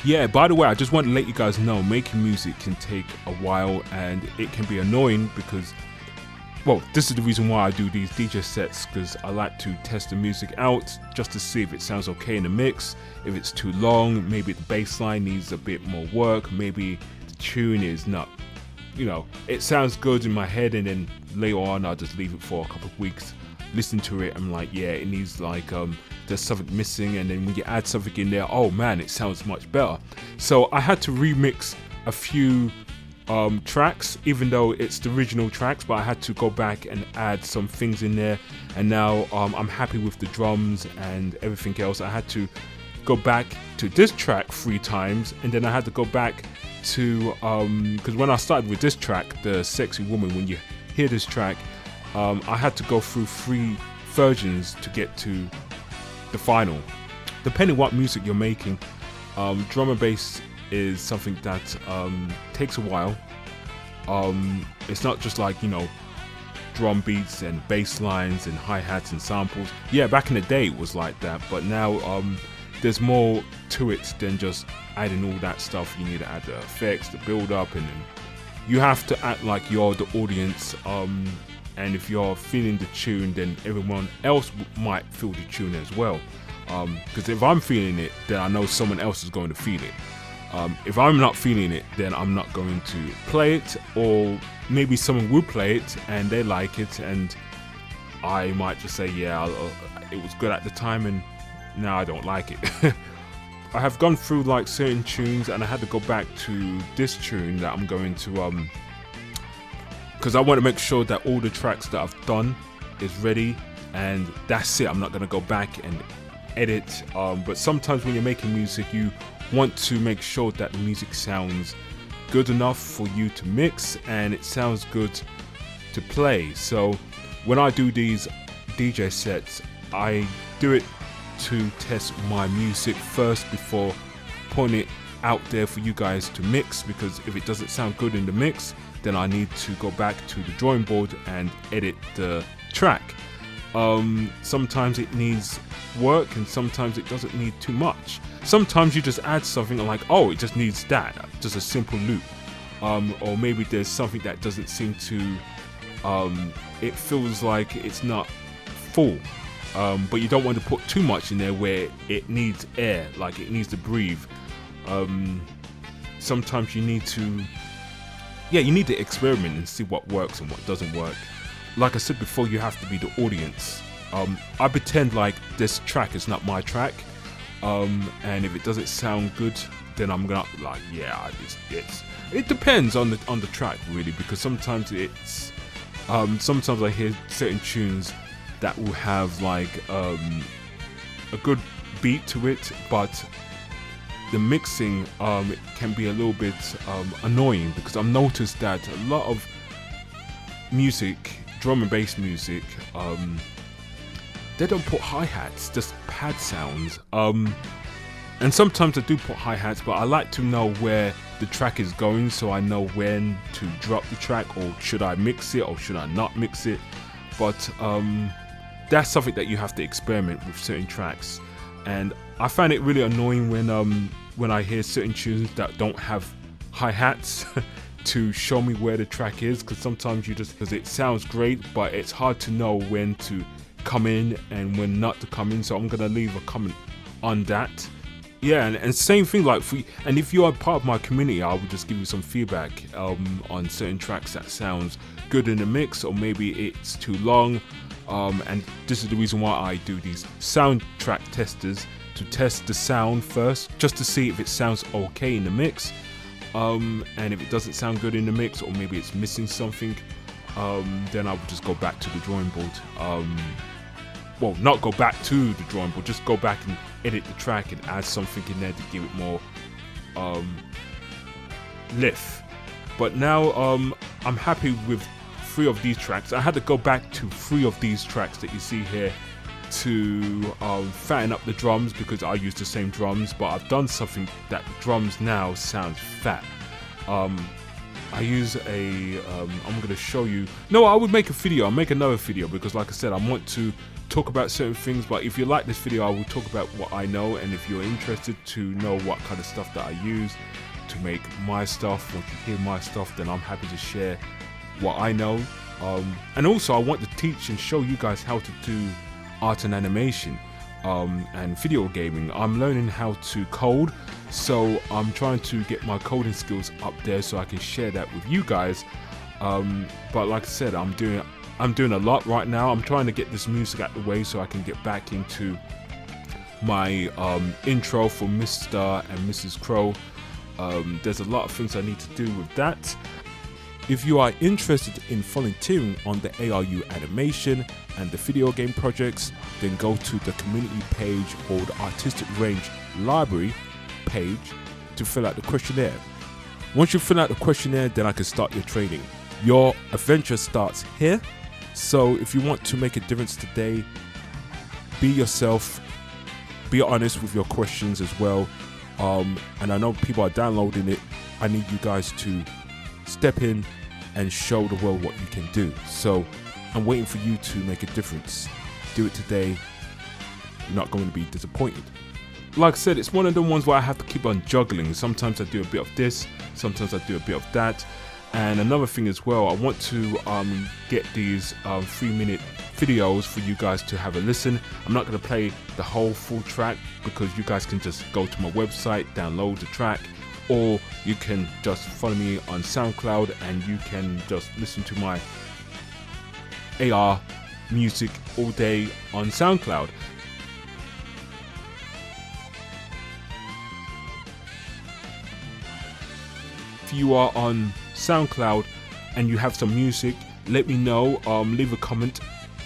Yeah, by the way, I just want to let you guys know, making music can take a while and it can be annoying because, well, this is the reason why I do these DJ sets, because I like to test the music out just to see if it sounds okay in the mix. If it's too long, maybe the bass line needs a bit more work, maybe the tune is not, it sounds good in my head, and then later on I'll just leave it for a couple of weeks, listen to it, I'm like, yeah, it needs there's something missing, and then when you add something in there, oh man, it sounds much better. So I had to remix a few tracks, even though it's the original tracks, but I had to go back and add some things in there, and now I'm happy with the drums and everything else. I had to go back to this track 3 times, and then I had to go back to because when I started with this track, The Sexy Woman, when you hear this track, I had to go through 3 versions to get to the final. Depending what music you're making, drum and bass is something that takes a while. It's not just like, drum beats and bass lines and hi-hats and samples. Yeah, back in the day it was like that, but now there's more to it than just adding all that stuff. You need to add the effects, the build-up, and then you have to act like you're the audience. And if you're feeling the tune, then everyone else might feel the tune as well. Because if I'm feeling it, then I know someone else is going to feel it. If I'm not feeling it, then I'm not going to play it, or maybe someone will play it and they like it, and I might just say, yeah, it was good at the time, and now I don't like it. I have gone through like certain tunes, and I had to go back to this tune that I'm going to because I want to make sure that all the tracks that I've done is ready, and that's it. I'm not going to go back and edit, but sometimes when you're making music, you want to make sure that the music sounds good enough for you to mix, and it sounds good to play. So when I do these DJ sets, I do it to test my music first before putting it out there for you guys to mix, because if it doesn't sound good in the mix, then I need to go back to the drawing board and edit the track. Sometimes it needs work, and sometimes it doesn't need too much. Sometimes you just add something and like, oh, it just needs that, just a simple loop. Or maybe there's something that doesn't seem to, it feels like it's not full. But you don't want to put too much in there where it needs air, like it needs to breathe. Sometimes you need to experiment and see what works and what doesn't work. Like I said before, you have to be the audience. I pretend like this track is not my track, and if it doesn't sound good, then I'm gonna like, yeah, it depends on the track really, because sometimes it's sometimes I hear certain tunes that will have like a good beat to it, but the mixing it can be a little bit annoying, because I've noticed that a lot of music, drum and bass music, they don't put hi-hats, just pad sounds. And sometimes I do put hi-hats, but I like to know where the track is going, so I know when to drop the track, or should I mix it or should I not mix it. But that's something that you have to experiment with certain tracks. And I find it really annoying when I hear certain tunes that don't have hi-hats to show me where the track is, because sometimes because it sounds great, but it's hard to know when to come in and when not to come in. So I'm gonna leave a comment on that. Yeah, and same thing, like and if you are part of my community, I will just give you some feedback on certain tracks that sounds good in the mix, or maybe it's too long. And this is the reason why I do these soundtrack testers, to test the sound first, just to see if it sounds okay in the mix. And if it doesn't sound good in the mix, or maybe it's missing something, then I will just go back to the drawing board. Well, not go back to the drawing board, just go back and edit the track and add something in there to give it more lift. But now I'm happy with 3 of these tracks. I had to go back to 3 of these tracks that you see here to fatten up the drums, because I use the same drums, but I've done something that the drums now sound fat. I use a, I'm going to show you. No, I would make a video. I'll make another video because like I said, I want to talk about certain things. But if you like this video, I will talk about what I know. And if you're interested to know what kind of stuff that I use to make my stuff, once you hear my stuff, then I'm happy to share what I know. And also I want to teach and show you guys how to do art and animation and video gaming. I'm learning how to code, so I'm trying to get my coding skills up there so I can share that with you guys. But like I said, I'm doing a lot right now. I'm trying to get this music out the way so I can get back into my intro for Mr. and Mrs. Crow. There's a lot of things I need to do with that. If you are interested in volunteering on the ARU animation and the video game projects, then go to the community page or the Artistic Range Library page to fill out the questionnaire. Once you fill out the questionnaire, then I can start your training. Your adventure starts here. So if you want to make a difference today, be yourself, be honest with your questions as well. And I know people are downloading it. I need you guys to step in and show the world what you can do. So I'm waiting for you to make a difference. Do it today. You're not going to be disappointed. Like I said, it's one of the ones where I have to keep on juggling. Sometimes I do a bit of this, sometimes I do a bit of that. And another thing as well, I want to get these 3-minute videos for you guys to have a listen. I'm not going to play the whole full track because you guys can just go to my website, download the track, or you can just follow me on SoundCloud and you can just listen to my AR music all day on SoundCloud. If you are on SoundCloud and you have some music, let me know. Leave a comment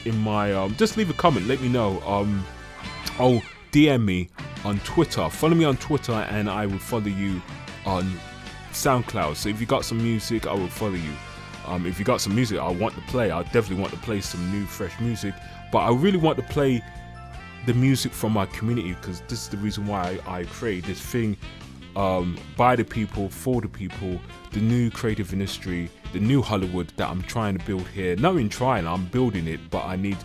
in my just leave a comment, let me know. Or DM me on Twitter. Follow me on Twitter and I will follow you on SoundCloud. So if you got some music, I will follow you. If you got some music I want to play, I definitely want to play some new fresh music. But I really want to play the music from my community because this is the reason why I create this thing. By the people, for the people, the new creative industry, the new Hollywood that I'm trying to build here. Not even trying, I'm building it, but I need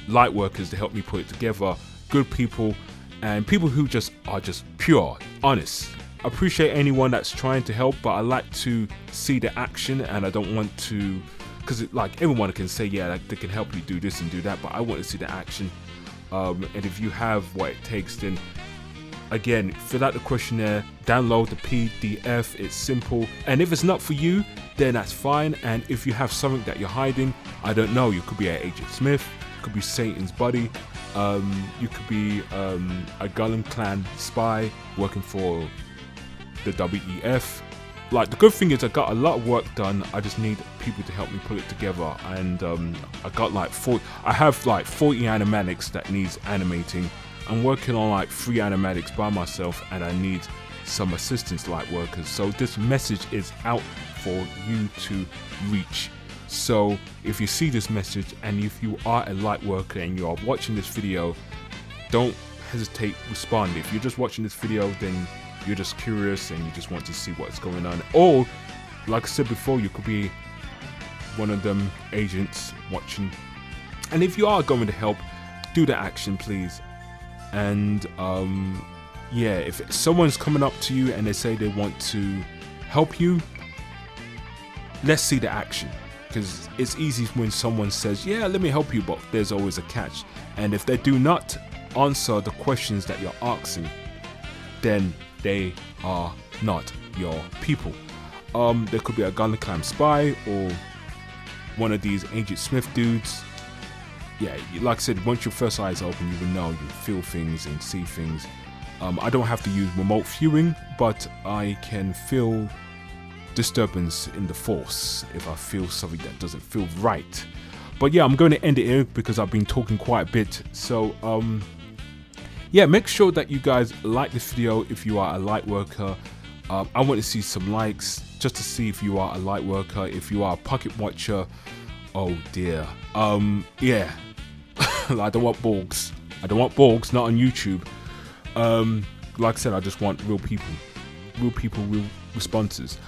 light workers to help me put it together. Good people and people who are just pure, honest. I appreciate anyone that's trying to help, but I like to see the action and I don't want to, because like everyone can say, yeah, like, they can help you do this and do that, but I want to see the action. And if you have what it takes, then again, fill out the questionnaire, download the PDF, it's simple. And if it's not for you, then that's fine. And if you have something that you're hiding, I don't know, you could be an Agent Smith, you could be Satan's buddy, you could be a Gollum clan spy working for the WEF. Like, the good thing is I got a lot of work done, I just need people to help me put it together. And I got like 40 animatics that needs animating. I'm working on like 3 animatics by myself and I need some assistance light workers. So this message is out for you to reach. So if you see this message and if you are a light worker and you are watching this video, don't hesitate, respond. If you're just watching this video, then you're just curious and you just want to see what's going on. Or like I said before, you could be one of them agents watching. And if you are going to help, do the action please. And yeah, if someone's coming up to you and they say they want to help you, let's see the action. Because it's easy when someone says, yeah, let me help you, but there's always a catch. And if they do not answer the questions that you're asking, then they are not your people. There could be a Gollum clan spy or one of these Agent Smith dudes. Yeah, like I said, once your first eye is open, you will know, you feel things and see things. I don't have to use remote viewing, but I can feel disturbance in the force if I feel something that doesn't feel right. But yeah, I'm going to end it here because I've been talking quite a bit. So yeah, make sure that you guys like this video if you are a light worker. I want to see some likes just to see if you are a light worker. If you are a pocket watcher, oh dear. Yeah, I don't want borgs. I don't want borgs, not on YouTube. Like I said, I just want real people, real responses.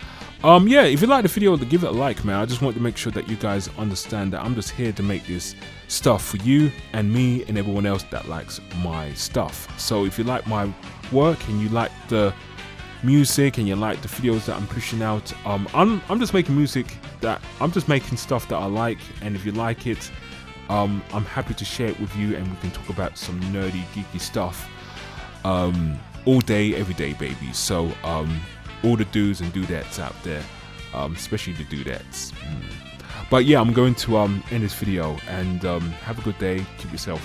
Yeah, if you like the video, give it a like, man. I just want to make sure that you guys understand that I'm just here to make this stuff for you and me and everyone else that likes my stuff. So if you like my work and you like the music and you like the videos that I'm pushing out, I'm just making music that I'm just making stuff that I like, and if you like it, I'm happy to share it with you, and we can talk about some nerdy, geeky stuff all day, every day, baby. So all the do's and do-dats out there, especially the do-dats. But yeah, I'm going to end this video, and have a good day, keep yourself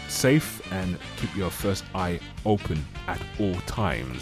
safe, and keep your first eye open at all times.